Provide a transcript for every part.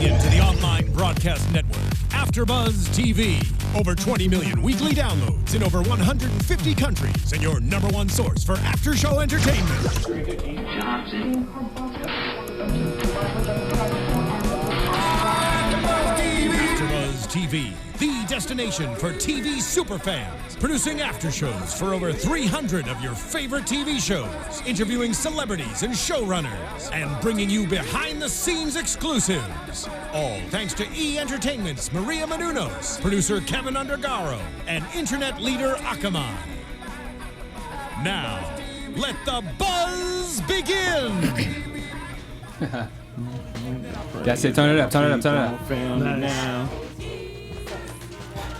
into the online broadcast network, AFTERBUZZ TV. Over 20 million weekly downloads in over 150 countries, and your #1 source for after-show entertainment. AFTERBUZZ TV, the destination for TV superfans, producing after-shows for over 300 of your favorite TV shows, interviewing celebrities and showrunners, and bringing you behind-the-scenes exclusives. All thanks to E! Entertainment's Maria Menounos, producer Kevin Undergaro, and internet leader Akamai. Now, let the buzz begin! That's it. Turn it up. Turn it up. Turn it up. Nice.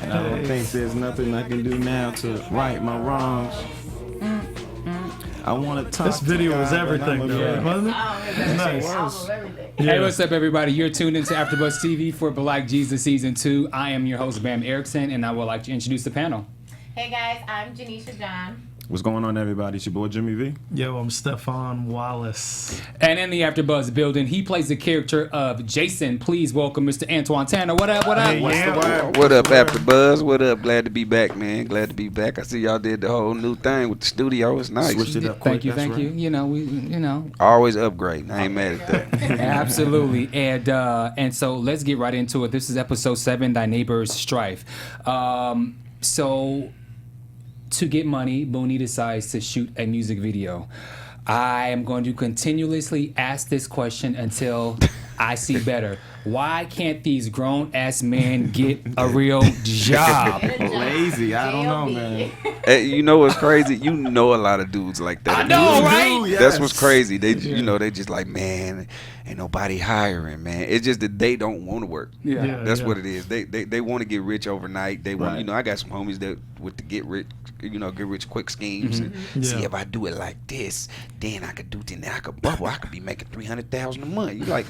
And I don't think there's nothing I can do now to right my wrongs. I want to talk. This video was everything, though, wasn't it? Nice. Hey, what's up, everybody? You're tuned into AfterBuzz TV for Black Jesus Season 2. I am your host, Bamm Ericsen, and I would like to introduce the panel. Hey guys, I'm Janiesha John. What's going on, everybody? It's your boy Jimmy V. Yo, I'm Stephaune Wallace. And in the AfterBuzz building, he plays the character of Jason. Please welcome Mr. Antwon Tanner. What up? What up? Hey, yeah. What up, AfterBuzz? What up? Glad to be back, man. Glad to be back. I see y'all did the whole new thing with the studio. It's nice. Switched it up quick. Thank you. You know, Always upgrade. I ain't mad at that. Absolutely. And so let's get right into it. This is episode 7, Thy Neighbor's Strife. So to get money, Booney decides to shoot a music video. I am going to continuously ask this question until I see better. Why can't these grown-ass men get a real job? Lazy. I don't know, man. Hey, you know what's crazy? You know a lot of dudes like that. I know, right? Yes. That's what's crazy. They, they just like, man, ain't nobody hiring, man. It's just that they don't want to work. Yeah. That's what it is. They want to get rich overnight. They want, I got some homies that with the get rich quick schemes. And see, if I do it like this, then I could bubble. I could be making $300,000 a month. You like,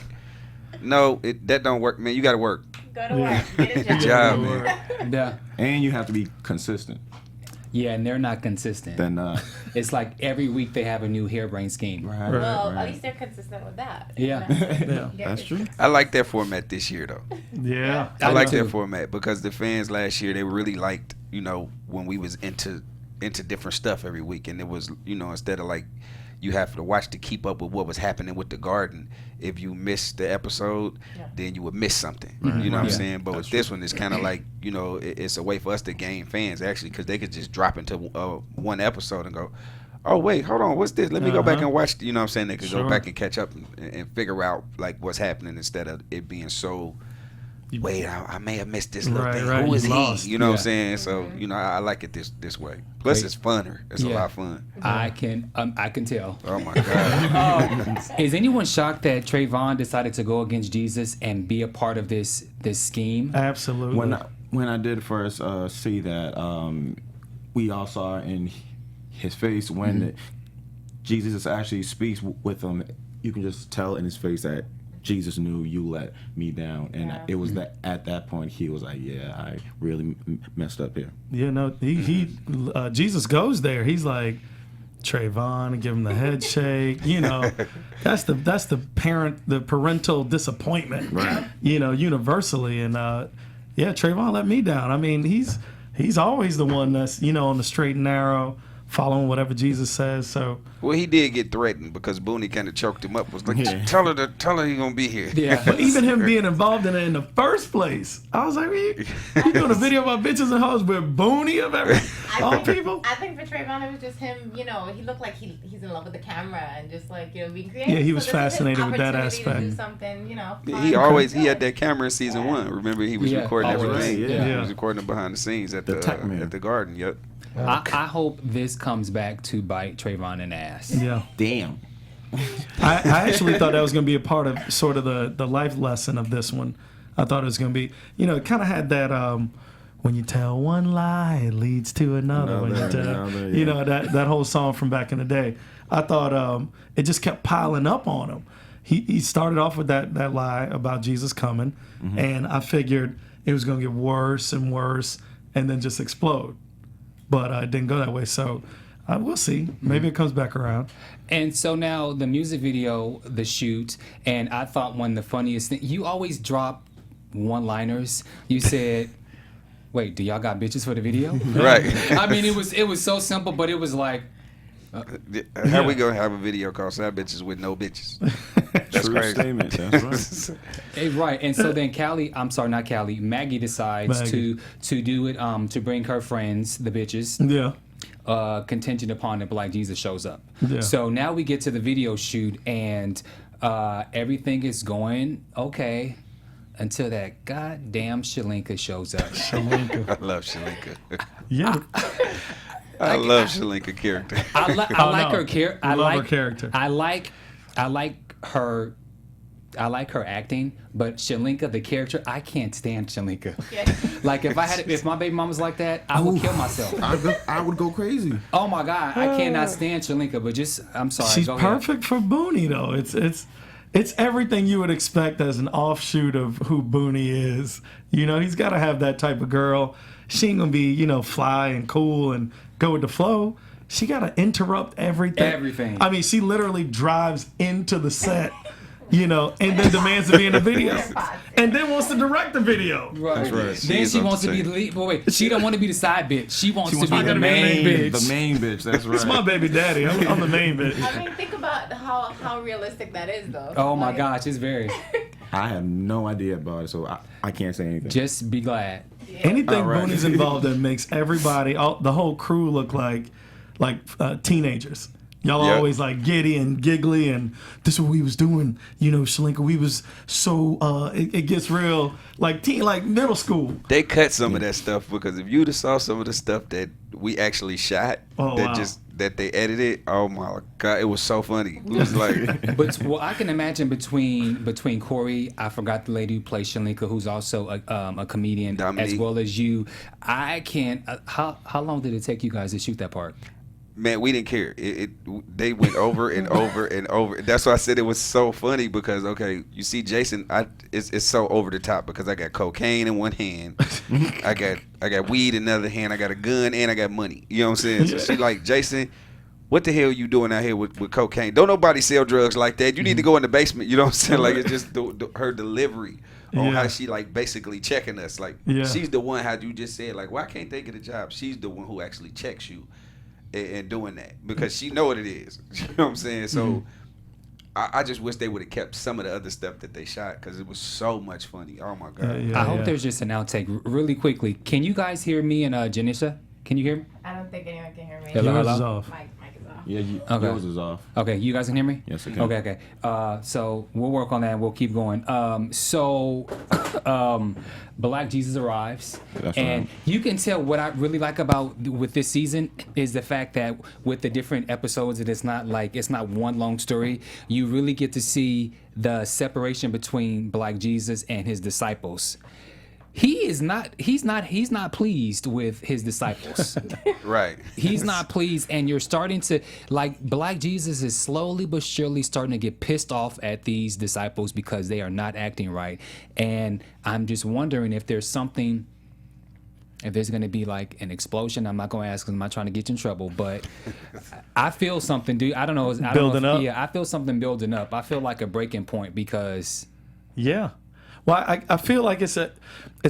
no, that don't work, man. You got to work. Go to work. Get a Good job, man. Yeah. And you have to be consistent. Yeah, and they're not consistent. They're not. It's like every week they have a new harebrained scheme. Right. Well, at least they're consistent with that. Yeah. That's true. I like that format this year, though. Yeah. I like do that too. format because the fans last year, they really liked, when we was into different stuff every week. And it was, instead of like you have to watch to keep up with what was happening with the garden. If you missed the episode, then you would miss something. You know what I'm saying? But with this one, it's kind of like, it's a way for us to gain fans, actually, because they could just drop into one episode and go, oh, wait, hold on, what's this? Let me go back and watch. You know what I'm saying? They could go back and catch up and figure out, like, what's happening instead of it being so, wait, I may have missed this little thing. Who is he? You know what I'm saying? So, I like it this way. Plus, it's funner. It's a lot of fun. I can tell. Oh, my God. Is anyone shocked that Trayvon decided to go against Jesus and be a part of this scheme? Absolutely. When I did first see that, we all saw in his face when Jesus actually speaks with him, you can just tell in his face that Jesus knew you let me down, and it was that at that point he was like, "Yeah, I really messed up here." Yeah, no, he Jesus goes there. He's like, Trayvon, give him the head shake. That's the parental disappointment. Right. Universally, and Trayvon let me down. I mean, he's always the one that's on the straight and narrow, following whatever Jesus says. So. Well, he did get threatened because Booney kind of choked him up. Was like, tell her he's gonna be here. Yeah. But even him being involved in it in the first place, I was like, you doing a video about bitches and hoes with Booney of all people? I think for Trayvon, it was just him. He looked like he's in love with the camera and just like being creative. Yeah, he was so this is his fascinated with that opportunity aspect. To do something, He had that camera in season 1. Remember, he was recording everything. Yeah. He was recording behind the scenes at the garden. Yep. I hope this comes back to bite Trayvon in the ass. Yeah. Damn. I actually thought that was going to be a part of sort of the life lesson of this one. I thought it was going to be, it kind of had that, when you tell one lie, it leads to another. That whole song from back in the day. I thought it just kept piling up on him. He started off with that lie about Jesus coming, and I figured it was going to get worse and worse and then just explode. But it didn't go that way. So We'll see. Maybe it comes back around. And so now the music video, the shoot, and I thought one of the funniest things, you always drop one-liners. You said, wait, do y'all got bitches for the video? Right. I mean, it was so simple, but it was like, How we gonna have a video called "Sad Bitches with No Bitches"? That's True crazy. statement. That's right. right. And so then Maggie decides to do it, to bring her friends, the bitches. Yeah. Contingent upon that Black Jesus shows up. Yeah. So now we get to the video shoot and everything is going okay until that goddamn Shalinka shows up. I love Shalinka. Yeah. I love Shalinka character. I like her character. I Love her like character. I like her. I like her acting, but Shalinka, the character, I can't stand Shalinka. Yeah. Like if my baby mom was like that, I would kill myself. I would go crazy. Oh my God, I cannot stand Shalinka. But I'm sorry. She's go ahead. perfect for Booney, though. It's everything you would expect as an offshoot of who Booney is. You know, he's got to have that type of girl. She ain't gonna be, fly and cool and go with the flow. She got to interrupt everything. Everything. I mean, she literally drives into the set, and then demands to be in the video, and then wants to direct the video. Right. That's right. Then she wants to be the lead. Wait, she don't want to be the side bitch. She wants to be the main bitch. The main bitch. That's right. It's my baby daddy. I'm the main bitch. I mean, think about how realistic that is, though. Oh my gosh, it's very. I have no idea about it, so I can't say anything. Just be glad. Anything All right. Booney's involved in makes everybody, the whole crew, look like teenagers. Y'all Yep. always like giddy and giggly, and this is what we was doing. Shalinka, we was so it gets real like middle school. They cut some of that stuff because if you'd have saw some of the stuff that we actually shot, that they edited, oh my God, it was so funny. It was like, But I can imagine between Corey, I forgot the lady who plays Shalinka, who's also a comedian, Dominique. as well as you. I can't. How long did it take you guys to shoot that part? man, we didn't care. They went over and over and over. That's why I said it was so funny because, okay, you see Jason, it's so over the top because I got cocaine in one hand, I got weed in the other hand, I got a gun, and I got money. You know what I'm saying? So she like, Jason, what the hell you doing out here with cocaine? Don't nobody sell drugs like that. You need to go in the basement. You know what I'm saying? Like, it's just her delivery on how she like basically checking us. Like, she's the one, how you just said, like, why can't they get a job? She's the one who actually checks you and doing that because she know what it is. You know what I'm saying? So I just wish they would have kept some of the other stuff that they shot because it was so much funny. Oh my God. I hope there's just an outtake really quickly. Can you guys hear me and Janiesha? Can you hear me? I don't think anyone can hear me. Hello, Yours hello? is off. Mic is off. Yeah, yours is off. Okay, you guys can hear me? Yes, I can. Okay. So we'll work on that and we'll keep going. Black Jesus arrives. That's and right. you can tell what I really like about with this season is the fact that with the different episodes, it's not one long story. You really get to see the separation between Black Jesus and his disciples. He's not pleased with his disciples. Right. He's not pleased, and you're starting to, like, Black Jesus is slowly but surely starting to get pissed off at these disciples because they are not acting right. And I'm just wondering if there's something, if there's going to be like an explosion. I'm not going to ask because I'm not trying to get you in trouble, but I feel something, dude. I don't know. Building up? Yeah, I feel something building up. I feel like a breaking point because... Yeah. Well, I feel like it's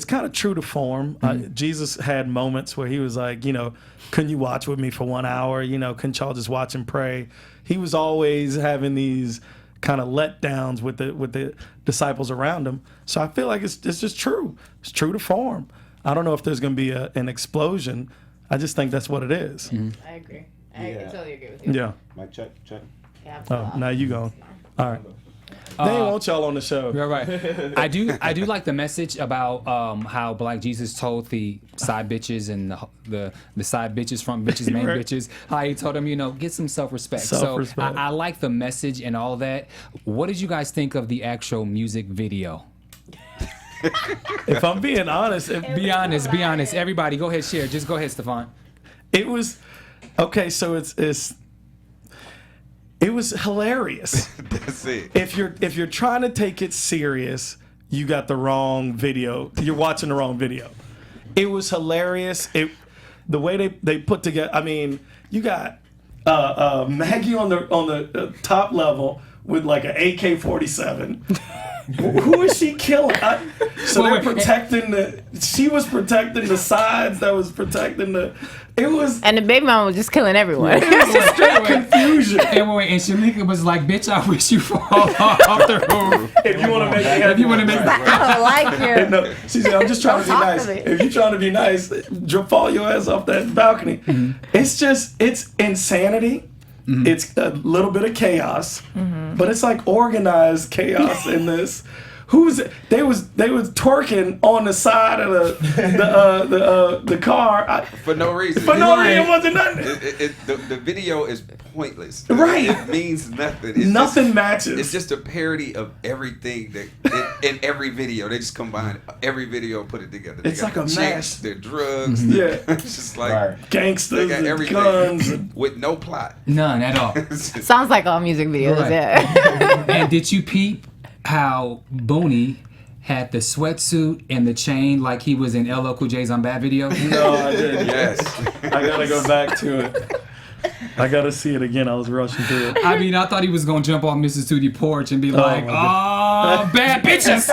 kind of true to form. Jesus had moments where he was like, couldn't you watch with me for 1 hour? Couldn't y'all just watch and pray? He was always having these kind of letdowns with the disciples around him. So I feel like it's just true. It's true to form. I don't know if there's going to be an explosion. I just think that's what it is. I agree. I totally agree with you. Yeah. Mic check. Yeah, Oh, now you go. All right. They ain't want y'all on the show. Right. I do like the message about how Black Jesus told the side bitches and the side bitches, front bitches, main Right. bitches, how he told them, get some self-respect. Self-respect. So I like the message and all that. What did you guys think of the actual music video? If I'm being honest, Be honest. Everybody, go ahead, share. Just go ahead, Stephaune. it was okay. So it was hilarious. That's it. If you're trying to take it serious, you got the wrong video. You're watching the wrong video. It was hilarious. The way they put together. I mean, you got Maggie on the top level with like an AK-47. Who is she killing? They're protecting she was protecting the sides that was protecting and the baby mama was just killing everyone. It was a straight confusion. And Shanika was like, "Bitch, I wish you fall off the roof." If you want to make I don't like you. No, she said, "I'm just trying to be nice. If you're trying to be nice, fall your ass off that balcony." Mm-hmm. It's insanity. Mm-hmm. It's a little bit of chaos, but it's like organized chaos in this. They was twerking on the side of the car for no reason. For no reason, it wasn't nothing. The video is pointless. Right. It means nothing. Nothing matches. It's just a parody of everything that in every video. They just combine every video and put it together. It's like a mash. Their drugs. Yeah. It's just like gangsters and everything. Guns. With no plot. None at all. Sounds like all music videos, right. Yeah. And did you peep how Booney had the sweatsuit and the chain like he was in LL Cool J's On Bad video? No, I didn't. Yes. I gotta go back to it. I gotta see it again. I was rushing through it. I mean, I thought he was gonna jump off Mrs. Tootie porch and be like, "Oh, bad bitches."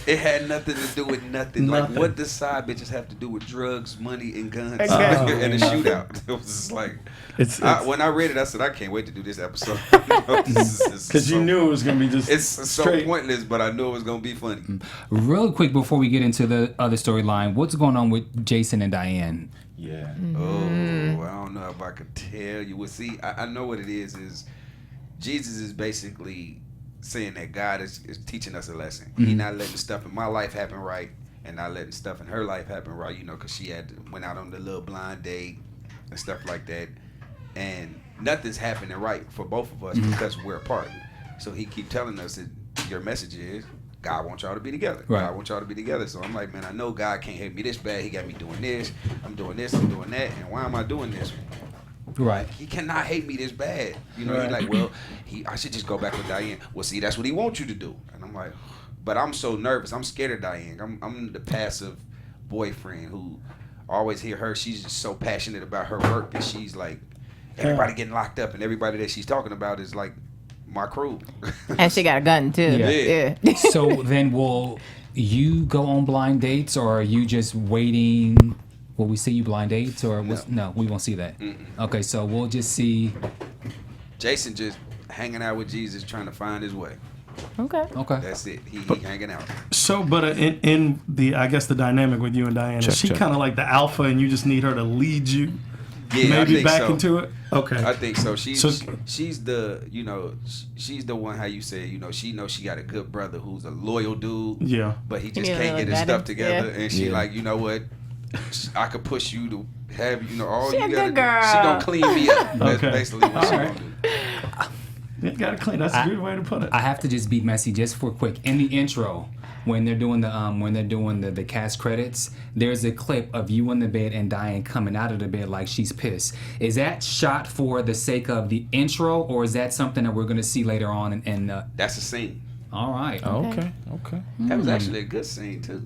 It had nothing to do with nothing. Like, what does side bitches have to do with drugs, money, and guns, and a shootout? It was just like, when I read it, I said, I can't wait to do this episode. Because you knew it was going to be just It's so pointless, but I knew it was going to be funny. Real quick before we get into the other storyline, what's going on with Jason and Diane? Yeah. Oh, I don't know if I could tell you. Well, see, I know what it is Jesus is basically saying that God is teaching us a lesson. Mm-hmm. He not letting stuff in my life happen right and not letting stuff in her life happen right, because she went out on the little blind date and stuff like that. And nothing's happening right for both of us because we're apart. So he keep telling us that your message is God wants y'all to be together. Right. God wants y'all to be together. So I'm like, man, I know God can't hate me this bad. He got me doing this. I'm doing this. I'm doing that. And why am I doing this? Right. He cannot hate me this bad. He's like, well, I should just go back with Diane. Well, see, that's what he wants you to do. And I'm like, but I'm so nervous. I'm scared of Diane. I'm the passive boyfriend who always hear her. She's just so passionate about her work that she's like, everybody getting locked up and everybody that she's talking about is like my crew. And she got a gun too. Yeah. So then will you go on blind dates or are you just waiting? Will we see you blind dates or no, we won't see that. Mm-mm. Okay, so we'll just see Jason just hanging out with Jesus trying to find his way. Okay. That's it. He hanging out. So, but in the, I guess the dynamic with you and Diane, is she kind of like the alpha and you just need her to lead you maybe back into it? Okay. I think so. She's the, she's the one, how you say, she knows she got a good brother who's a loyal dude. Yeah. But he just can't get his stuff together. Yeah. And she like, you know what? I could push you to have, all she you got to do. She gonna clean me up. That's basically what she gonna do. You gotta clean. That's a good way to put it. I have to just be messy just for quick. In the intro, when they're doing the cast credits, there's a clip of you in the bed and Diane coming out of the bed like she's pissed. Is that shot for the sake of the intro, or is that something that we're gonna see later on? That's a scene. All right. Okay. That was actually a good scene too.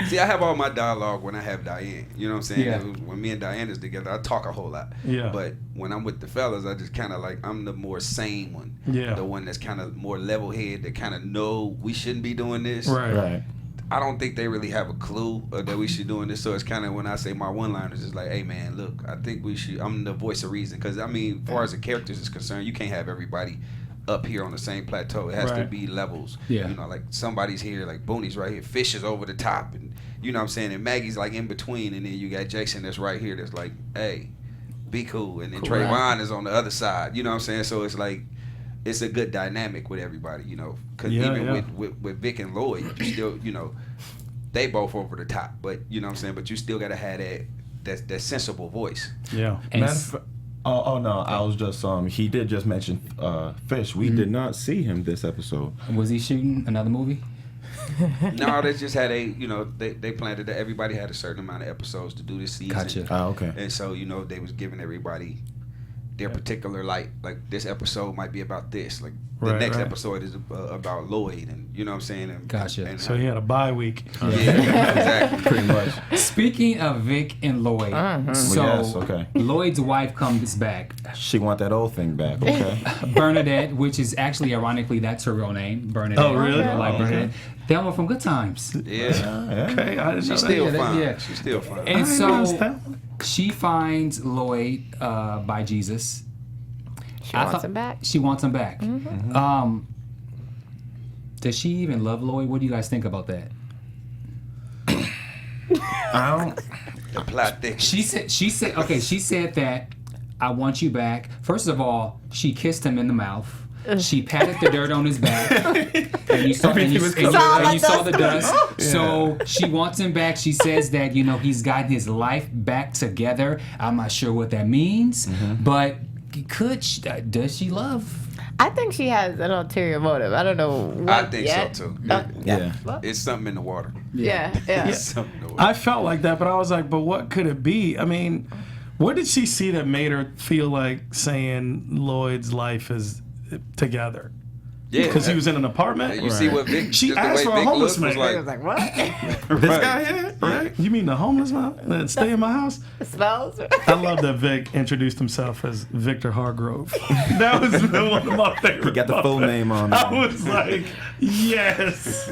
See, I have all my dialogue when I have Diane. You know what I'm saying? Yeah. When me and Diane is together, I talk a whole lot. Yeah. But when I'm with the fellas, I just kind of like, I'm the more sane one. Yeah. The one that's kind of more level-headed, that kind of know we shouldn't be doing this. Right. I don't think they really have a clue that we should be doing this. So it's kind of when I say my one-liners, it's like, hey, man, look, I think we should, I'm the voice of reason. Because, I mean, as far as the characters is concerned, you can't have everybody up here on the same plateau. It has to be levels. Yeah. Like somebody's here, like Booney's right here, Fish is over the top, and you know what I'm saying, and Maggie's like in between, and then you got Jason that's right here that's like, hey, be cool, and then Trayvon is on the other side. You know what I'm saying? So it's like, it's a good dynamic with everybody, because with Vic and Lloyd, you still, they both over the top, but you know what I'm saying, but you still gotta have that sensible voice. Yeah. Oh no! I was just he did just mention Fish. We did not see him this episode. Was he shooting another movie? No, they just had they planned it that everybody had a certain amount of episodes to do this season. Gotcha. Okay. And so they was giving everybody their particular like this episode might be about this, like the Right, next right. episode is about Lloyd, and you know what I'm saying. And, Gotcha. And, So he had a bye week. yeah, exactly. Pretty much. Speaking of Vic and Lloyd, so Well, yes, okay. Lloyd's wife comes back, She want that old thing back. Okay. Bernadette, which is actually ironically that's her real name, Bernadette. Oh, really? Real life Oh, Bernadette. Thelma from Good Times. Yeah, Yeah. Okay, I didn't know she's that. still Yeah, fine. yeah. She's still fine. And I didn't know so that. she finds Lloyd by Jesus. She wants him back. She wants him back. Does she even love Lloyd? What do you guys think about that? I don't. The plot thick. She said that I want you back. First of all, she kissed him in the mouth. She patted the dirt on his back, and you saw, the dust. So she wants him back. She says that he's gotten his life back together. I'm not sure what that means, but does she love? I think she has an ulterior motive. I don't know what I think yet. so too. Yeah. It's something in the water. Yeah. It's something in the water. I felt like that, but I was like, but what could it be? I mean, what did she see that made her feel like saying Lloyd's life is together? Yeah, Because he was in an apartment? You see what Vic? She just the asked way for a Vic homeless looked man. I was like, what? This guy here? Right? You mean the homeless man that stay in my house? Smells? I love that Vic introduced himself as Victor Hargrove. That was one of my favorite. He got the full name on I there. was like, yes,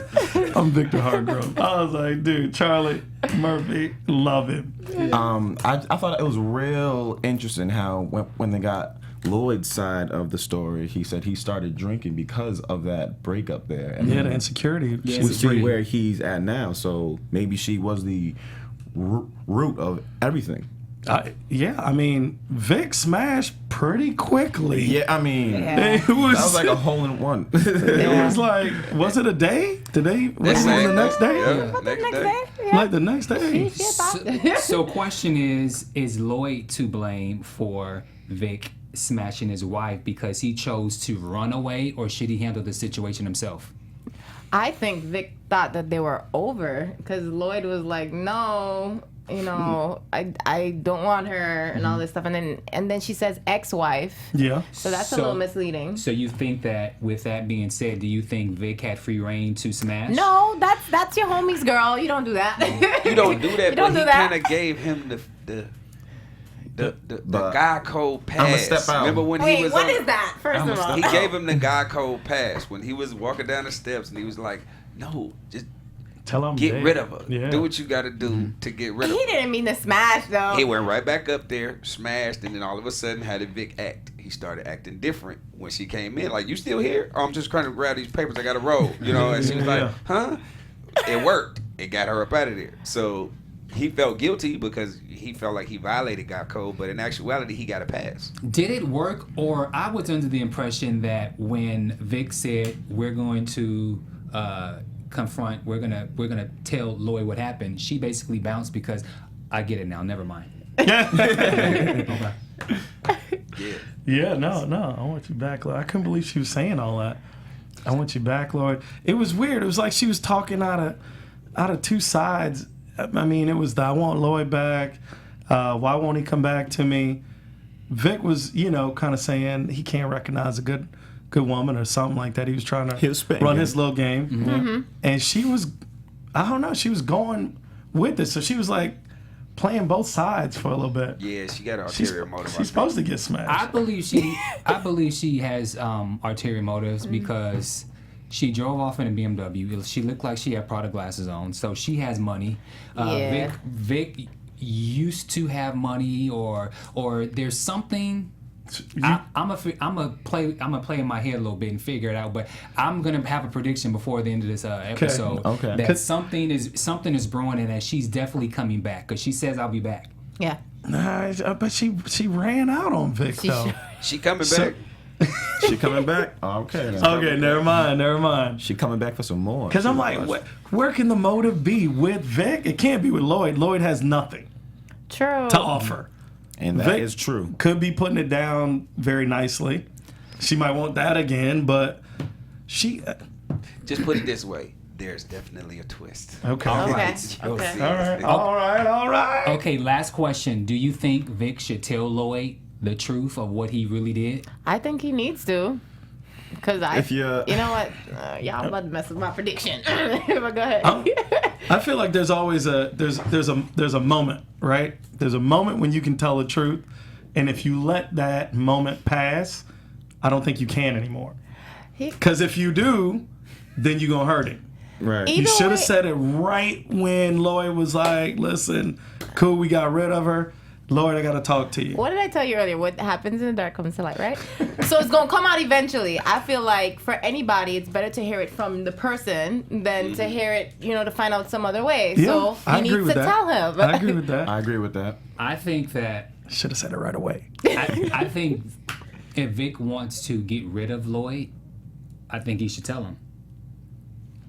I'm Victor Hargrove. I was like, dude, Charlie Murphy, love him. I thought it was real interesting how when they got Lloyd's side of the story, he said he started drinking because of that breakup there. And Yeah, the insecurity. Yeah. we see where he's at now. So maybe she was the root of everything. I mean, Vic smashed pretty quickly. Yeah, I mean, It was, that was like a hole in one. it was like, was it a day? Today? Was it the next day? Yeah, next day. Like the next day. So question is Lloyd to blame for Vic smashing his wife because he chose to run away, or should he handle the situation himself? I think Vic thought that they were over because Lloyd was like, no, I don't want her and all this stuff. And then she says ex-wife. Yeah. So that's a little misleading. So you think that, with that being said, do you think Vic had free reign to smash? No, that's your homie's girl. You don't do that. You don't do that, You don't but do he that. kind of gave him the guy code pass. step out. Remember when he Wait, was what on, is that, first of all? He gave him the guy code pass when he was walking down the steps, and he was like, "No, just Tell him get rid of her. Yeah. Do what you got to do to get rid of He her." didn't mean to smash, though. He went right back up there, smashed, and then all of a sudden, how did Vic act? He started acting different when she came in. Like, you still here? Oh, I'm just trying to grab these papers. I got to roll. And she was like, huh? It worked. It got her up out of there. So he felt guilty because he felt like he violated God code, but in actuality, he got a pass. Did it work, or I was under the impression that when Vic said we're going to confront, we're gonna tell Lloyd what happened, she basically bounced because I get it now. Never mind. Okay. Yeah. Yeah, no, I want you back, Lloyd. I couldn't believe she was saying all that. I want you back, Lloyd. It was weird. It was like she was talking out of two sides. I mean, it was the I want Lloyd back. Why won't he come back to me? Vic was, kind of saying he can't recognize a good woman or something like that. He was trying He was to spitting run game. his little game. Mm-hmm. And she was, I don't know, she was going with it. So she was like playing both sides for a little bit. Yeah, she got an She's, ulterior motive. she's supposed to get smashed. I believe she has ulterior motives because she drove off in a BMW. She looked like she had Prada glasses on, so she has money. Yeah. Vic used to have money, or there's something. I'm gonna play in my head a little bit and figure it out, but I'm gonna have a prediction before the end of this episode Okay. that something is brewing and that she's definitely coming back because she says I'll be back. Yeah. Nah, but she ran out on Vic though. She coming So- back. She coming back? Okay. then. Okay, never mind. She coming back for some more. Because I'm like, where can the motive be with Vic? It can't be with Lloyd. Lloyd has nothing True. to offer. And that is Vic true. Could be putting it down very nicely. She might want that again, but she. Just put it this way. There's definitely a twist. Okay. Okay. You'll Okay. see. All right. Okay, last question. Do you think Vic should tell Lloyd the truth of what he really did? I think he needs to. Cause you know what, y'all about to mess with my prediction. But go ahead. I feel like there's always there's a moment, right? There's a moment when you can tell the truth, and if you let that moment pass, I don't think you can anymore. Because if you do, then you're gonna hurt him. Right. You should have said it right when Lloyd was like, "Listen, cool, we got rid of her. Lloyd, I gotta talk to you." What did I tell you earlier? What happens in the dark comes to light, right? So it's gonna come out eventually. I feel like for anybody, it's better to hear it from the person than to hear it, to find out some other way. Yeah, So I he agree needs with to that. tell him. I agree with that. I agree with that. I think that Should have said it right away. I think if Vic wants to get rid of Lloyd, I think he should tell him.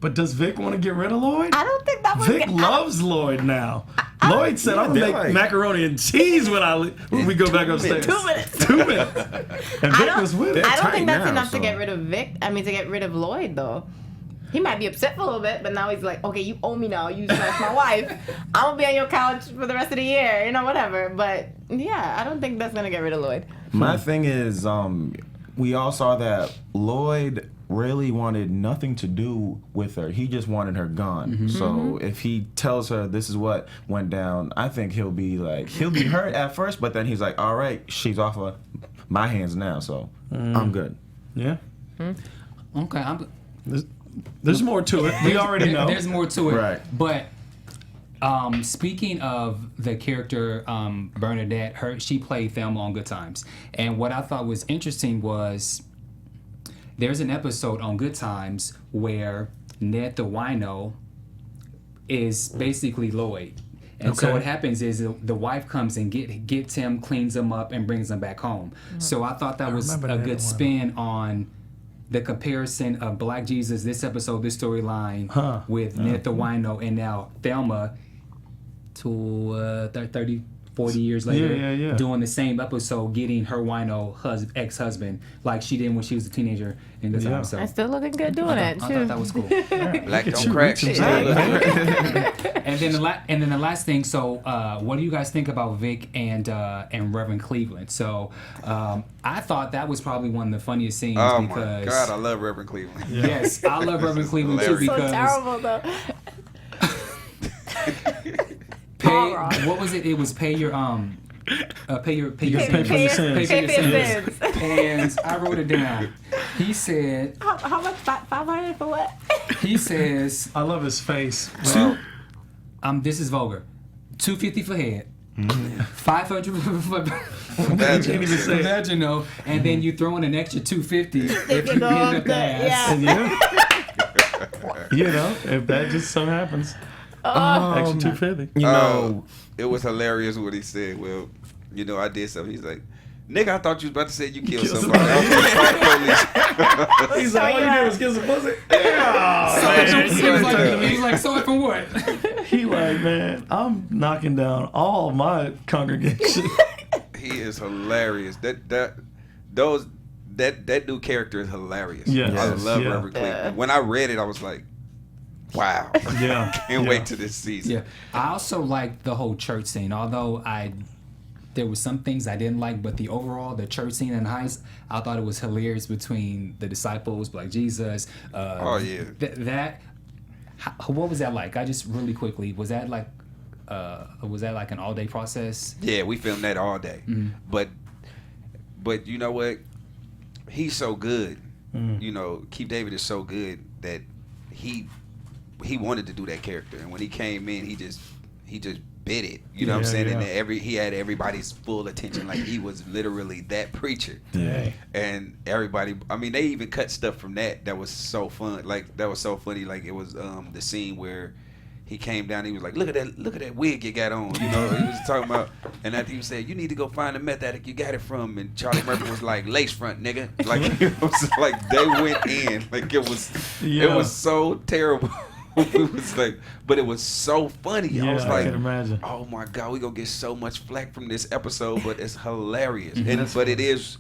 But does Vic want to get rid of Lloyd? I don't think that was Vic loves Lloyd now. Lloyd said, "I'm gonna make macaroni and cheese when we go back upstairs." 2 minutes. 2 minutes. And Vic was with it. I don't tight think that's now, enough to so. get rid of Vic. I mean, to get rid of Lloyd, though. He might be upset for a little bit, but now he's like, okay, you owe me now. You smashed my wife. I'm going to be on your couch for the rest of the year, whatever. But, yeah, I don't think that's going to get rid of Lloyd. My thing is, we all saw that Lloyd really wanted nothing to do with her. He just wanted her gone. So if he tells her this is what went down, I think he'll be hurt at first, but then he's like, all right, she's off of my hands now, so I'm good. Yeah. Okay, There's more to it. We already know. There's more to it. Right. But speaking of the character Bernadette, she played Thelma on Good Times. And what I thought was interesting was there's an episode on Good Times where Ned the Wino is basically Lloyd. And so what happens is the wife comes and gets him, cleans him up, and brings him back home. So I thought that was a good spin on the comparison of Black Jesus, this episode, this storyline, with Ned the Wino, and now Thelma, to 30, 40 years later, doing the same episode, getting her Wino ex-husband like she did when she was a teenager in the time. So I'm still looking good doing it, I too. thought that was cool. Black don't crack. And then the last thing. So, what do you guys think about Vic and Reverend Cleveland? So, I thought that was probably one of the funniest scenes Oh because my God, I love Reverend Cleveland. yes, I love Reverend Cleveland too Hilarious. because So terrible, though. what was it? It was pay your Pay your sins. sins. Pay for your sins. And I wrote it down. He said, How much? 500 for what? he says, I love his face. this is vulgar. $250 for head. 500 for Can't even say it. vaginal, and then you throw in an extra $250 if you go end up up the ass. yeah. And if that just so happens, extra 250. You know, It was hilarious what he said. Well, I did something. He's like, nigga, I thought you was about to say you killed somebody. I was gonna fight police. He's like, all you did was kiss some pussy. He was like, so from what? He like, man, I'm knocking down all my congregation. He is hilarious. That new character is hilarious. Yes. I love Yeah. Reverend Cleveland. When I read it, I was like, wow. Yeah. Can't wait to this season. Yeah, I also liked the whole church scene. Although there was some things I didn't like, but the church scene in Heist, I thought it was hilarious between the disciples, Black Jesus. Oh, yeah. What was that like? I just really quickly, was that like an all-day process? Yeah, we filmed that all day. Mm-hmm. But you know what? He's so good. Keith David is so good that he wanted to do that character, and when he came in, he just bit it. You know what I'm saying? Yeah. And he had everybody's full attention, like he was literally that preacher. Yeah. And everybody, I mean, they even cut stuff from that was so fun. Like that was so funny. Like it was the scene where he came down. He was like, look at that wig you got on. He was talking about, and after he said, you need to go find the meth addict you got it from. And Charlie Murphy was like, lace front, nigga. Like it was like they went in. Like it was so terrible. It was like, but it was so funny. Yeah, I was like, can imagine. oh my God, we gonna get so much flack from this episode, but it's hilarious. Mm-hmm. It is.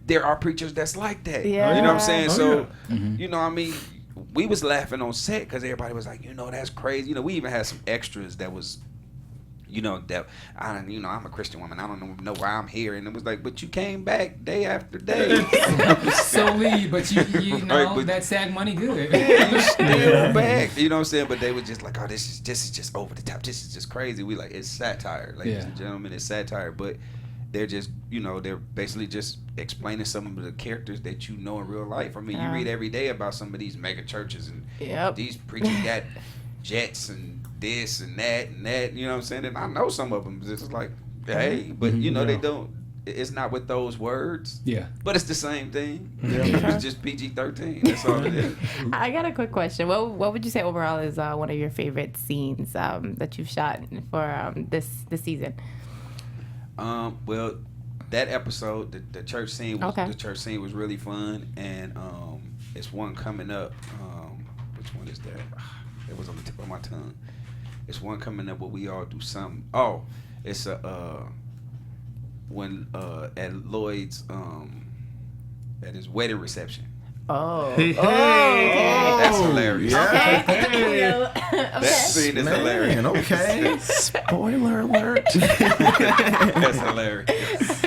There are preachers that's like that. Yeah. You know what I'm saying? Oh, So, yeah. I mean, we was laughing on set because everybody was like, that's crazy. We even had some extras that was, that I'm a Christian woman. I don't know why I'm here. And it was like, but you came back day after day. So leave, but you know Right, but- that SAG money good. Yeah, you still back. You know what I'm saying? But they were just like, oh, this is just over the top. This is just crazy. We like, it's satire, ladies and gentlemen. It's satire. But they're just, they're basically just explaining some of the characters that you know in real life. I mean, you read every day about some of these mega churches and these preachers got jets and this and that, you know what I'm saying? And I know some of them. It's like, hey, but they don't. It's not with those words. Yeah. But it's the same thing. It's just PG-13. That's all it is. I got a quick question. What would you say overall is one of your favorite scenes that you've shot for this season? Well, that episode, the church scene was really fun, and it's one coming up. Which one is that? It was on the tip of my tongue. It's one coming up where we all do something. Oh, it's when at Lloyd's at his wedding reception. Oh. Hey. That's hilarious. Yeah. Okay. That scene is hilarious. Man, okay. Spoiler alert. That's hilarious.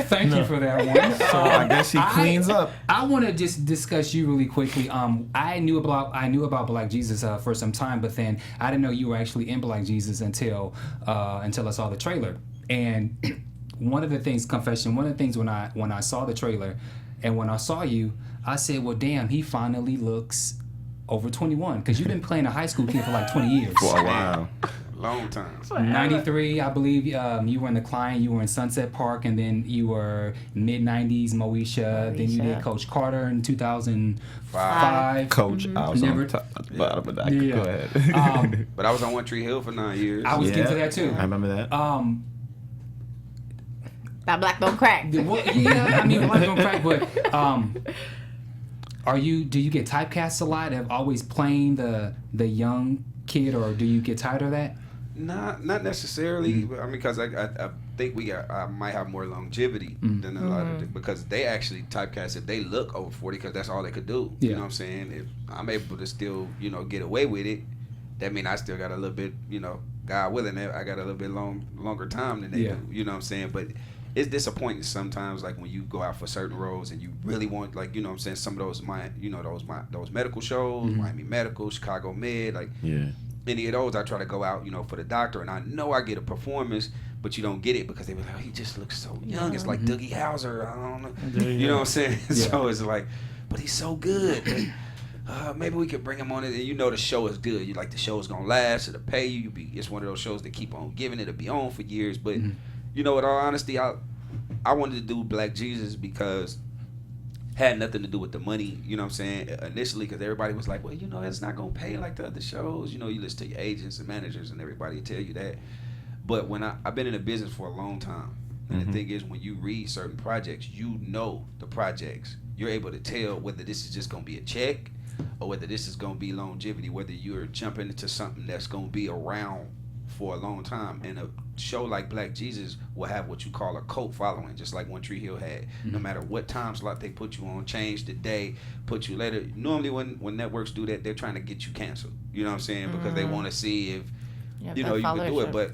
Thank you for that one. So I guess he cleans up. I want to just discuss you really quickly. I knew about Black Jesus for some time, but then I didn't know you were actually in Black Jesus until I saw the trailer. And one of the things when I saw the trailer and when I saw you, I said, well, damn, he finally looks over 21 because you've been playing a high school kid for like 20 years. For a while. Long time. 93, I believe you were in The Client, you were in Sunset Park, and then you were mid-90s Moesha. Then you did Coach Carter in 2005. Coach, I was Never on top of the bottom of that. Yeah. Go ahead. But I was on One Tree Hill for 9 years. I was getting to that too. I remember that. That black don't crack. I mean, black don't crack, but do you get typecast a lot of always playing the young kid, or do you get tired of that? Not necessarily. I mean, because I think I might have more longevity than a lot of them, because they actually typecast if they look over 40, because that's all they could do. Yeah. You know what I'm saying? If I'm able to still, get away with it, that means I still got a little bit, God willing, I got a little bit longer time than they do. You know what I'm saying? But it's disappointing sometimes, like when you go out for certain roles and you really want, like, you know what I'm saying, some of those those medical shows, Miami Medical, Chicago Med, like any of those, I try to go out, for the doctor, and I know I get a performance, but you don't get it because they were like, oh, he just looks so young. It's like Dougie Hauser. I don't know. You know what I'm saying? So it's like, but he's so good. Maybe we could bring him on it, and the show is good. You like the show is gonna last, it'll pay you. It's one of those shows that keep on giving. It'll be on for years. But in all honesty, I wanted to do Black Jesus because had nothing to do with the money. You know what I'm saying? Initially, because everybody was like, well, it's not gonna pay like the other shows. You listen to your agents and managers, and everybody will tell you that. But when I've been in the business for a long time, and the thing is, when you read certain projects, the projects. You're able to tell whether this is just gonna be a check, or whether this is going to be longevity, whether you're jumping into something that's going to be around for a long time. And a show like Black Jesus will have what you call a cult following, just like One Tree Hill had. No matter what time slot they put you on, change the day, put you later. Normally when networks do that, they're trying to get you canceled. You know what I'm saying? Because they want to see if, you can do it. But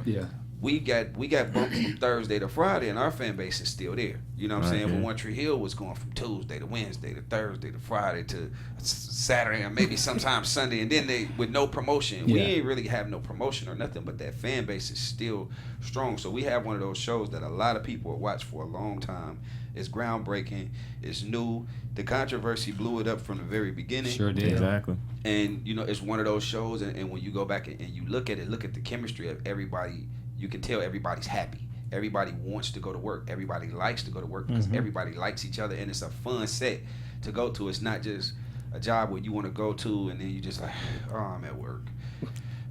we got bumped from Thursday to Friday, and our fan base is still there. You know what I'm saying? But One Tree Hill was going from Tuesday to Wednesday to Thursday to Friday to Saturday, and maybe sometimes Sunday, and then they with no promotion. We ain't really have no promotion or nothing, but that fan base is still strong. So we have one of those shows that a lot of people will watch for a long time. It's groundbreaking. It's new. The controversy blew it up from the very beginning. Sure did. Exactly. And it's one of those shows, and when you go back and you look at the chemistry of everybody. You can tell everybody's happy. Everybody wants to go to work. Everybody likes to go to work because everybody likes each other, and it's a fun set to go to. It's not just a job where you want to go to and then you just like, oh, I'm at work.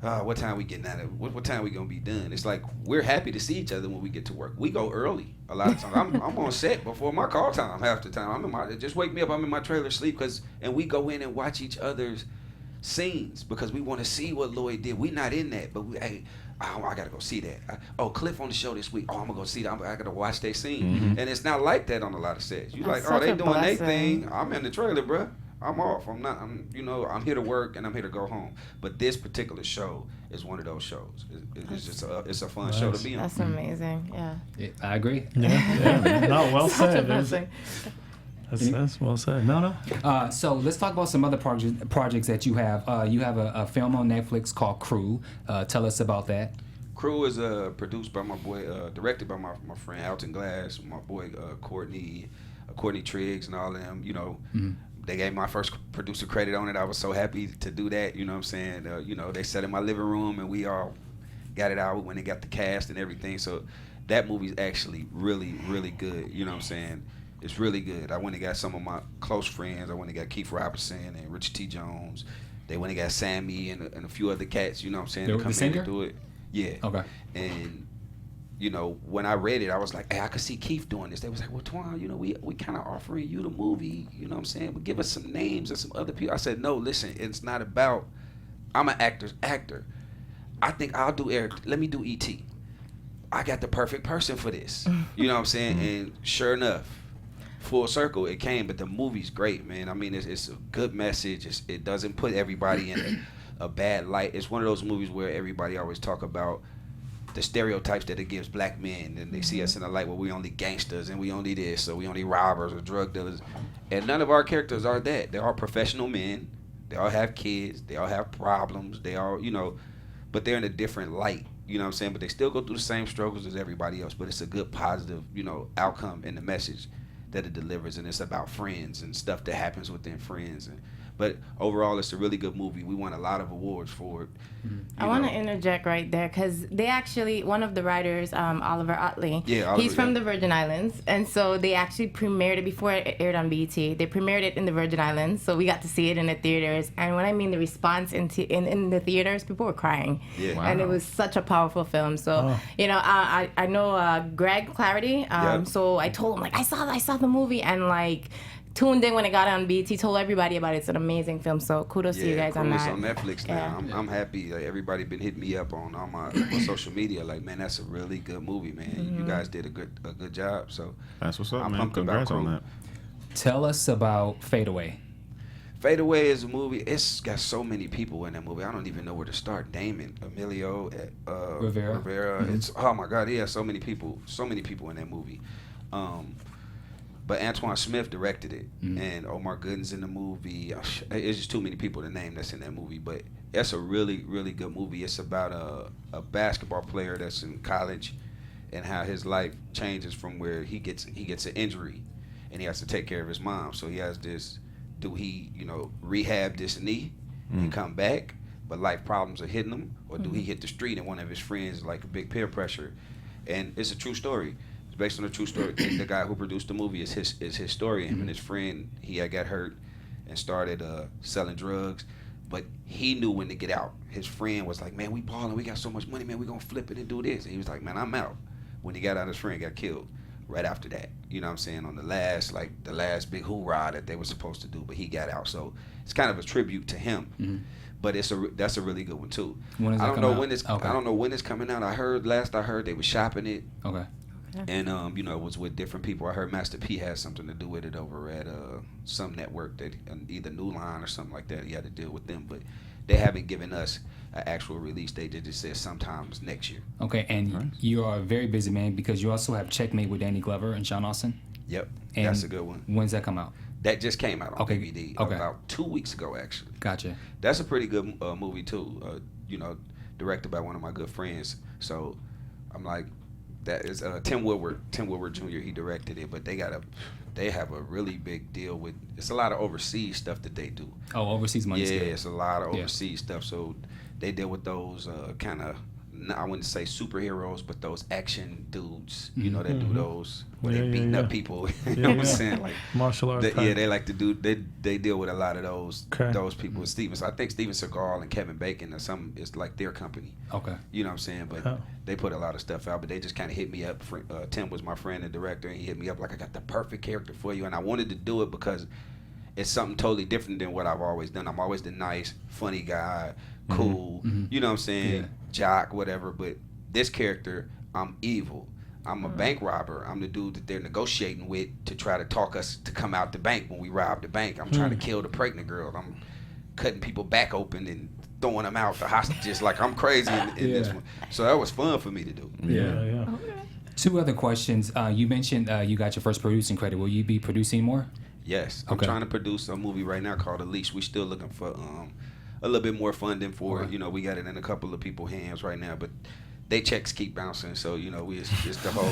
What time we getting out of? What time we gonna be done? It's like we're happy to see each other when we get to work. We go early a lot of times. I'm on set before my call time half the time. Just wake me up. I'm in my trailer sleep and we go in and watch each other's scenes because we want to see what Lloyd did. We not in that, but I gotta go see that. Cliff on the show this week. I'm gonna go see that. I gotta watch their scene. And it's not like that on a lot of sets. You like, That's they such a doing their blessing. thing. I'm in the trailer, bro. I'm off. I'm here to work and I'm here to go home. But this particular show is one of those shows. It's just a fun show to be on. That's amazing. Yeah. I agree. Yeah. No, well Such a said. blessing. That's well said. No. So let's talk about some other projects that you have. You have a film on Netflix called Crew. Tell us about that. Crew is produced by my boy, directed by my friend Alton Glass, my boy Courtney Triggs, and all of them. You know, they gave my first producer credit on it. I was so happy to do that. You know what I'm saying? They sat in my living room and we all got it out when they got the cast and everything. So that movie's actually really, really good. You know what I'm saying? It's really good. I went and got some of my close friends. I went and got Keith Robertson and Richard T. Jones. They went and got Sammy and a few other cats. You know what I'm saying? The to come singer? in and do it. Yeah. Okay. And when I read it, I was like, hey, I could see Keith doing this. They was like, well, Twan, we kind of offering you the movie. You know what I'm saying? But give us some names and some other people. I said, no, listen, it's not about. I'm an actor. I think I'll do Eric. Let me do E.T. I got the perfect person for this. You know what I'm saying? And sure enough, full circle, it came. But the movie's great, man. I mean, it's a good message. It doesn't put everybody in a bad light. It's one of those movies where everybody always talk about the stereotypes that it gives black men, and they see us in a light where we only gangsters and we only this, or we only robbers or drug dealers. And none of our characters are that. They're all professional men. They all have kids. They all have problems. They all, but they're in a different light. You know what I'm saying? But they still go through the same struggles as everybody else. But it's a good, positive, outcome in the message that it delivers. And it's about friends and stuff that happens within friends. But overall, it's a really good movie. We won a lot of awards for it. I want to interject right there because they actually, one of the writers, Oliver Otley, he's from the Virgin Islands. And so they actually premiered it before it aired on BET. They premiered it in the Virgin Islands. So we got to see it in the theaters. And when I mean the response in the theaters, people were crying. Yeah. Wow. And it was such a powerful film. So, I know Greg Clarity. So I told him, I saw the movie and tuned in when it got on BET, told everybody about it. It's an amazing film, so kudos to you guys on that. It's on Netflix now. Yeah. I'm happy. Everybody been hitting me up on all my social media. Man, that's a really good movie, man. You guys did a good job. So that's what's up, I'm man. pumped Congrats about on Crew. that. Tell us about Fade Away. Fade Away is a movie. It's got so many people in that movie. I don't even know where to start. Damon, Emilio, Rivera. It's oh my God, yeah, so many people in that movie. But Antwon Smith directed it, and Omar Gooden's in the movie. It's just too many people to name that's in that movie. But that's a really, really good movie. It's about a basketball player that's in college, and how his life changes from where he gets an injury, and he has to take care of his mom. So he has this: do he, rehab this knee and come back, but life problems are hitting him, or do he hit the street and one of his friends a big peer pressure? And it's a true story. Based on a true story. The guy who produced the movie is his story. Him and his friend, he had got hurt and started selling drugs, but he knew when to get out. His friend was like, man, we balling, we got so much money, man, we gonna flip it and do this. And he was like, man, I'm out. When he got out, his friend got killed right after that. You know what I'm saying? On the last big hoorah that they were supposed to do, but he got out. So it's kind of a tribute to him. But that's a really good one too. I don't know when it's coming out. Last I heard they were shopping it. Okay. And it was with different people. I heard Master P had something to do with it over at some network that either New Line or something like that. He had to deal with them, but they haven't given us an actual release date. They just said sometimes next year. Okay, and you are a very busy man because you also have Checkmate with Danny Glover and Sean Austin. Yep, and that's a good one. When's that come out? That just came out on DVD Okay. about 2 weeks ago, actually. Gotcha. That's a pretty good movie too. Directed by one of my good friends. So I'm like. That is Tim Woodward Jr. He directed it, but they have a really big deal with. It's a lot of overseas stuff that they do. Oh, overseas money. Yeah, it's a lot of overseas stuff. So they deal with those kind of. I wouldn't say superheroes, but those action dudes. That do those where they beating up people. You know what I'm saying? Like martial arts. They like to do. They deal with a lot of those people. I think Steven Seagal and Kevin Bacon or something. It's like their company. Okay. You know what I'm saying? But they put a lot of stuff out. But they just kind of hit me up. Tim was my friend and director, and he hit me up like, I got the perfect character for you, and I wanted to do it because it's something totally different than what I've always done. I'm always the nice, funny guy, cool. You know what I'm saying? Yeah. Jock, whatever. But this character, I'm evil. I'm a bank robber. I'm the dude that they're negotiating with to try to talk us to come out the bank when we rob the bank. I'm trying to kill the pregnant girl. I'm cutting people back open and throwing them out, the hostages. Like, I'm crazy in this one. So that was fun for me to do. Yeah. Okay. 2 other questions. You mentioned you got your first producing credit. Will you be producing more? Yes. I'm trying to produce a movie right now called Unleashed. We're still looking for a little bit more funding for it. You know, we got it in a couple of people's hands right now, but they checks keep bouncing. So, you know, it's the whole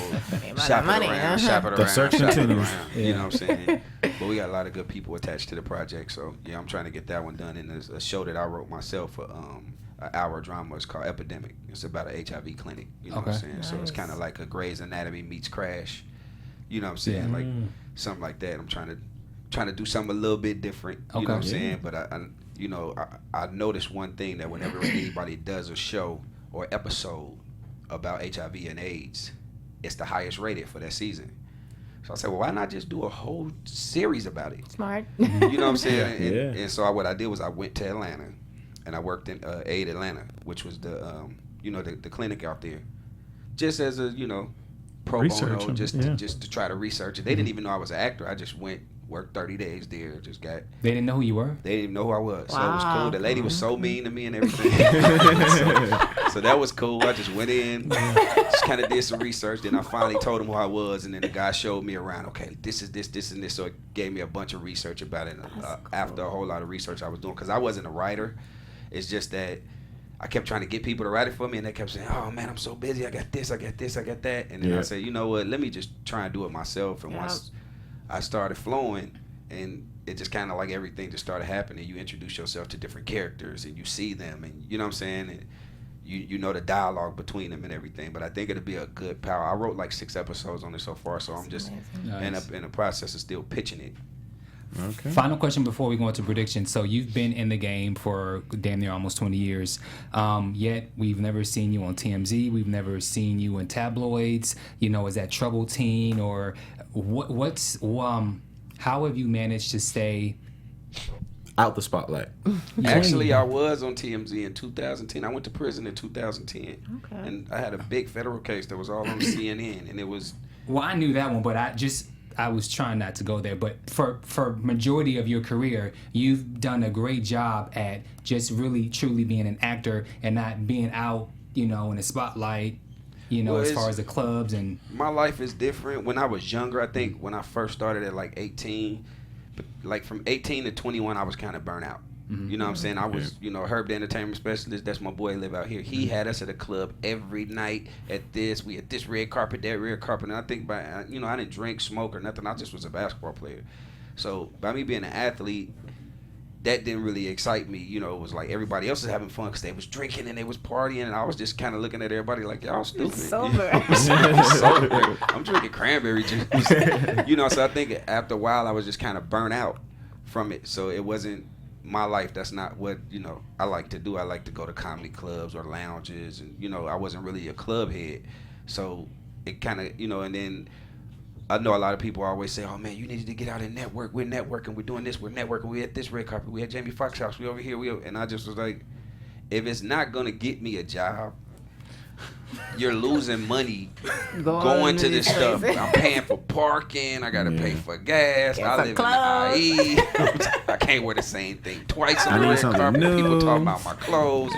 shop it around, shop it around, The search shop it continues. around. You know what I'm saying? But we got a lot of good people attached to the project. So, yeah, I'm trying to get that one done. And there's a show that I wrote myself for an hour drama. It's called Epidemic. It's about an HIV clinic. You know what I'm saying? Nice. So it's kind of like a Grey's Anatomy meets Crash. You know what I'm saying? Like something like that. I'm trying to do something a little bit different. You know what I'm saying? But I noticed one thing, that whenever anybody does a show or episode about HIV and AIDS, it's the highest rated for that season. So I said, well, why not just do a whole series about it? Smart. You know what I'm saying? And so what I did was I went to Atlanta, and I worked in Aid Atlanta, which was the the clinic out there, just as a pro bono, just to try to research it. They didn't even know I was an actor. I just went, worked 30 days there, just got. They didn't know who you were? They didn't even know who I was. Wow. So it was cool. The lady was so mean to me and everything. so that was cool. I just went in, just kind of did some research. Then I finally told him who I was, and then the guy showed me around. Okay, this is this, and this. So it gave me a bunch of research about it. After a whole lot of research I was doing, because I wasn't a writer. It's just that I kept trying to get people to write it for me, and they kept saying, "Oh man, I'm so busy. I got this, I got this, I got that." And then I said, "You know what? Let me just try and do it myself." And once I started flowing, and it just kind of like everything just started happening. You introduce yourself to different characters, and you see them, and you know what I'm saying, and you know the dialogue between them and everything. But I think it'll be a good power. I wrote like 6 episodes on it so far, so I'm just in the process of still pitching it. Okay. Final question before we go into predictions. So you've been in the game for damn near almost 20 years, yet we've never seen you on TMZ. We've never seen you in tabloids. Is that trouble teen, or how have you managed to stay out the spotlight? Actually, I was on TMZ in 2010. I went to prison in 2010, and I had a big federal case that was all on CNN, and it was. Well, I knew that one, but I was trying not to go there, but for majority of your career, you've done a great job at just really truly being an actor and not being out, in the spotlight, as far as the clubs and. My life is different. When I was younger, I think when I first started at like 18, but like from 18 to 21, I was kind of burnt out. Mm-hmm. You know what I'm saying? I was, Herb the entertainment specialist. That's my boy, live out here. He had us at a club every night at this. We had this red carpet, that red carpet. And I think I didn't drink, smoke, or nothing. I just was a basketball player. So by me being an athlete, that didn't really excite me. It was like everybody else was having fun because they was drinking and they was partying. And I was just kind of looking at everybody like, y'all stupid. Sober. Sober. I'm drinking cranberry juice. So I think after a while, I was just kind of burnt out from it. So it wasn't my life. That's not what I like to do. I like to go to comedy clubs or lounges, and I wasn't really a club head, so it kind of and then I know a lot of people always say, oh man, you needed to get out and network. We're networking, we're doing this, we're networking, we at this red carpet, we at Jamie Foxx house, we over here, and I just was like, if it's not gonna get me a job, you're losing money going to this stuff. I'm paying for parking. I gotta pay for gas. I live in the IE. I can't wear the same thing twice on the red carpet. People talking about my clothes.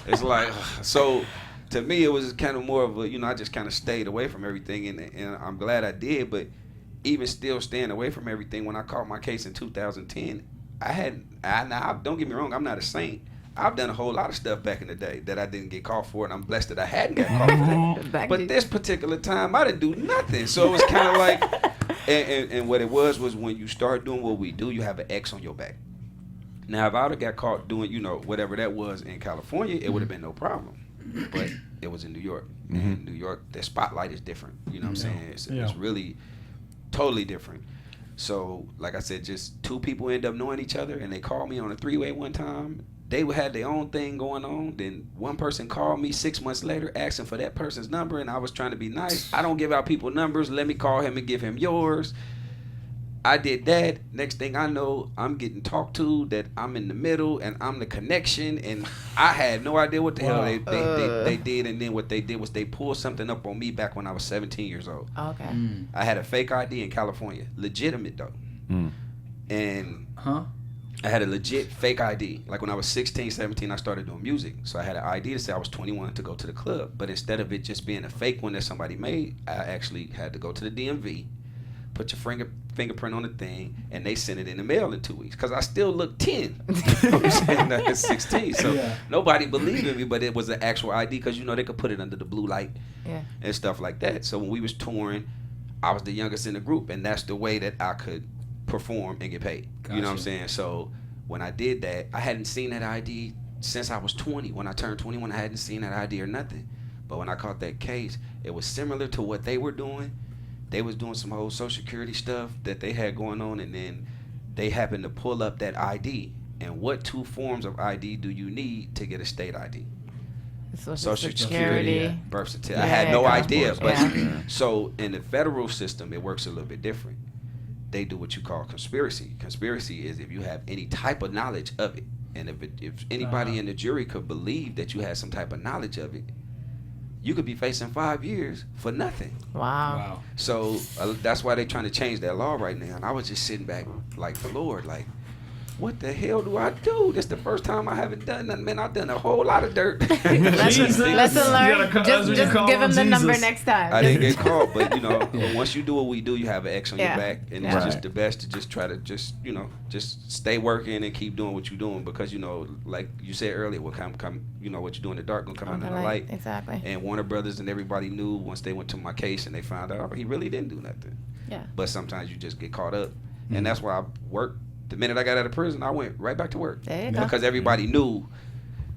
It's like, so to me, it was kind of more of a, I just kind of stayed away from everything, and I'm glad I did. But even still staying away from everything, when I caught my case in 2010, now don't get me wrong, I'm not a saint. I've done a whole lot of stuff back in the day that I didn't get caught for, and I'm blessed that I hadn't got caught for that. But this particular time, I didn't do nothing. So it was kind of like, and what it was when you start doing what we do, you have an X on your back. Now, if I would have got caught doing, whatever that was in California, it would have been no problem. But it was in New York. And in New York, the spotlight is different. You know what I'm saying? It's really totally different. So, like I said, just 2 people end up knowing each other, and they called me on a 3-way one time. They had their own thing going on. Then one person called me 6 months later asking for that person's number, and I was trying to be nice. I don't give out people numbers. Let me call him and give him yours. I did that. Next thing I know, I'm getting talked to, that I'm in the middle and I'm the connection, and I had no idea what the hell they did. And then what they did was they pulled something up on me back when I was 17 years old. Okay. I had a fake ID in California, legitimate though, and I had a legit fake ID. Like when I was 16, 17, I started doing music. So I had an ID to say I was 21 to go to the club. But instead of it just being a fake one that somebody made, I actually had to go to the DMV, put your fingerprint on the thing, and they sent it in the mail in 2 weeks. Because I still look 10. You know what I'm saying? At 16. So nobody believed in me, but it was an actual ID because, they could put it under the blue light and stuff like that. So when we was touring, I was the youngest in the group, and that's the way that I could perform and get paid. Gotcha. You know what I'm saying? So when I did that, I hadn't seen that ID since I was 20. When I turned 21, I hadn't seen that ID or nothing. But when I caught that case, it was similar to what they were doing. They was doing some whole Social Security stuff that they had going on, and then they happened to pull up that ID. And what 2 forms of ID do you need to get a state ID? Social Security, birth certificate. I had no idea. But so in the federal system, it works a little bit different. They do what you call conspiracy. Conspiracy is if you have any type of knowledge of it, and if anybody in the jury could believe that you had some type of knowledge of it, you could be facing 5 years for nothing. Wow. So that's why they're trying to change that law right now. And I was just sitting back like the Lord, like, what the hell do I do? This is the first time I haven't done nothing. Man, I've done a whole lot of dirt. Lesson learned. Just give him the number next time. I didn't get called, but once you do what we do, you have an X on your back, and it's just the best to just try to just stay working and keep doing what you're doing, because like you said earlier, what come what you do in the dark gonna come out in the light. Exactly. And Warner Brothers and everybody knew once they went to my case and they found out he really didn't do nothing. Yeah. But sometimes you just get caught up, and that's why I work. The minute I got out of prison, I went right back to work. There you go. Because everybody knew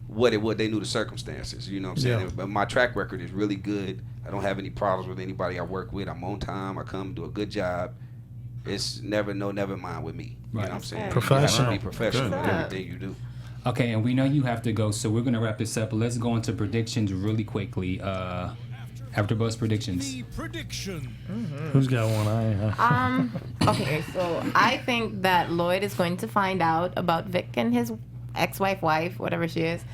what they knew the circumstances. You know what I'm saying? But my track record is really good. I don't have any problems with anybody I work with. I'm on time. I come do a good job. It's never mind with me. You know what I'm saying? Professional. You have to be professional in everything you do. Okay, and we know you have to go, so we're going to wrap this up. But let's go into predictions really quickly. AfterBuzz predictions. The prediction. Who's got one? Okay, so I think that Lloyd is going to find out about Vic and his ex-wife, whatever she is,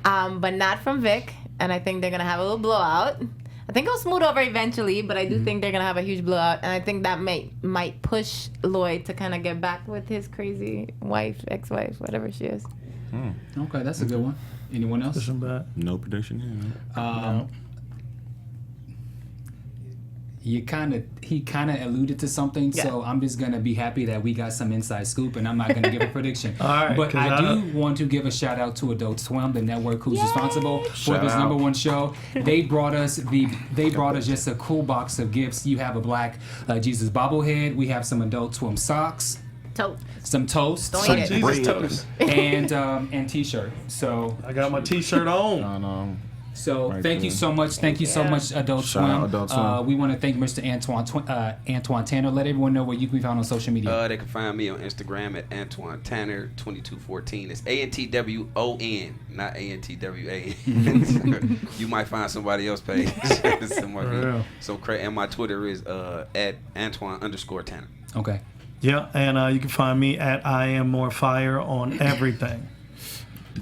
but not from Vic. And I think they're gonna have a little blowout. I think it'll smooth over eventually, but I do think they're gonna have a huge blowout, and I think that might push Lloyd to kind of get back with his crazy wife, ex-wife, whatever she is. Okay, that's a good one. Anyone else? No prediction. No. He kind of alluded to something, so I'm just gonna be happy that we got some inside scoop, and I'm not gonna give a prediction. All right, but I do want to give a shout out to Adult Swim, the network who's responsible for this #1 show. They brought us just a cool box of gifts. You have a black Jesus bobblehead. We have some Adult Swim socks. Some toast. Don't eat it. Jesus toast. And t-shirt. So I got my t-shirt on. So thank you so much. Thank you so much, Adult Swim. We want to thank Mr. Antwon Tanner. Let everyone know where you can be found on social media. They can find me on Instagram at Antwon Tanner 2214. It's ANTWON, not ANTWA. You might find somebody else page. And my Twitter is at Antwon_Tanner. Okay. Yeah, and you can find me at I Am More Fire on everything.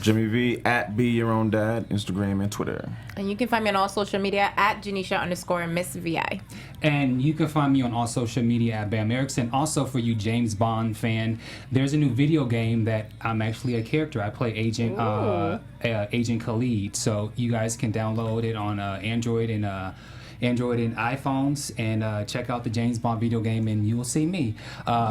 Jimmy V at Be Your Own Dad, Instagram and Twitter. And you can find me on all social media at Janiesha_MissVI. And you can find me on all social media at Bamm Ericsen. Also, for you James Bond fan, there's a new video game that I'm actually a character. I play Agent Khalid. So you guys can download it on Android and iPhones, and check out the James Bond video game, and you will see me.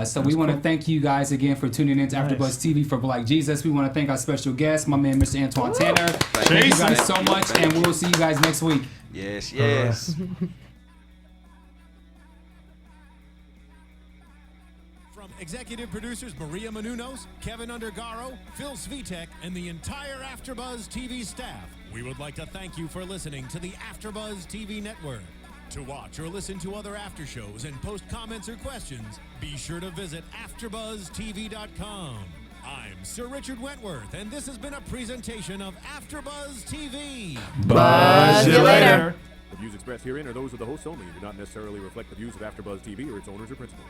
So we want to thank you guys again for tuning in to AfterBuzz TV for Black Jesus. We want to thank our special guest, my man, Mr. Antwon Tanner. Thank you guys so much, and we will see you guys next week. Yes. From executive producers Maria Menounos, Kevin Undergaro, Phil Svitek, and the entire AfterBuzz TV staff, we would like to thank you for listening to the AfterBuzz TV network. To watch or listen to other after shows and post comments or questions, be sure to visit AfterBuzzTV.com. I'm Sir Richard Wentworth, and this has been a presentation of AfterBuzz TV. Buzz you later. The views expressed herein are those of the hosts only and do not necessarily reflect the views of AfterBuzz TV or its owners or principals.